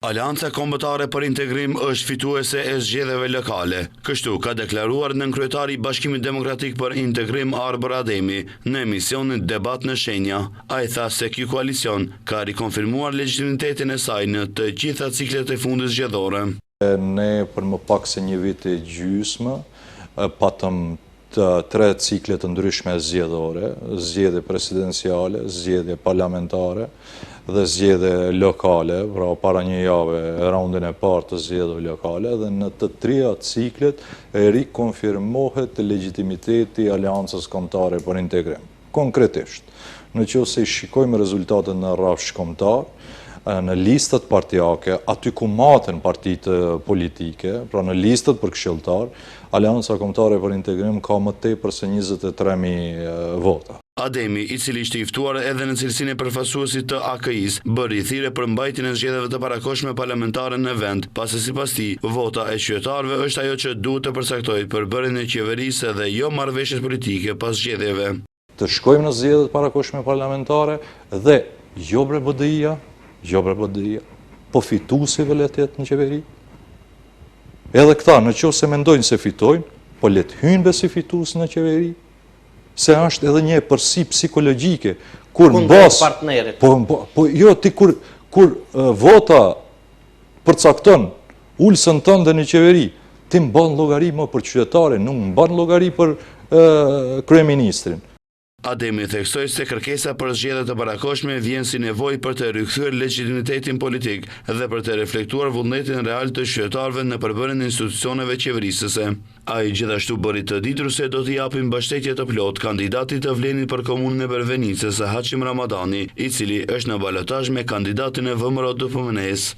Alianca Kombëtare për Integrim është fituese e zgjedhjeve lokale. Kështu ka deklaruar nënkryetari i Bashkimit Demokratik për Integrim Arbër Ademi në emisionin Debat në Shenja. Ai tha se ky koalicion ka rikonfirmuar legitimitetin e saj në të gjitha ciklet e fundit zgjedhore. Ne për më pak se një vit e gjysmë patëm tre ciklet të ndryshme zgjedhore, zgjedhje presidenciale, zgjedhje parlamentare dhe zgjedhje lokale, pra para një jave raundin e parë të zgjedhjeve lokale, dhe në të trija ciklet rikonfirmohet legitimiteti i Aleancës Kombëtare për Integrim. Konkretisht, nëse i shikojmë rezultatet në rrafsh kombëtar, në listat partijake, aty ku maten partitë politike, pra në listat për këshilltar, Aleanca Kombëtare për Integrim ka më tepër se 23.000 vota. Ademi, i cili ishte i ftuar edhe në cilësinë e përfaqësuesit të AKI-s, bëri thirrje për mbajtjen e zgjedhjeve të parakohshme parlamentare në vend, pasi sipas tij, vota e qytetarëve është ajo që duhet të përcaktojë përbërjen e qeverisë dhe jo marrëveshjes politike pas zgjedhjeve. Të shkojmë në zgjedhjet parakohshme parlamentare dhe jo bre BDI-ja, po fituesive le të jetë në qeveri. Edhe këta, nëse mendojnë se fitojnë, po le të hyjnë si fitues në qeveri. Se është edhe një përsi psikologjike, kur në basë, po jo ti kur vota përcakton ulsën tënde në qeveri, ti mban llogari më për qytetare, nuk mban llogari për kryeministrin. Ademi theksoi se kërkesa për zgjedhje të parakohshme vjen si nevojë për të rikthyer legitimitetin politik dhe për të reflektuar vullnetin real të qytetarëve në përbërjen e institucioneve qeverisëse. Ai gjithashtu bëri të ditur se do t'i japin mbështetje të plot kandidatit të Vlenit për komunën e Bervenicës, Haçim Ramadani, i cili është në balotazh me kandidatin e VMRO-DPMNE-s.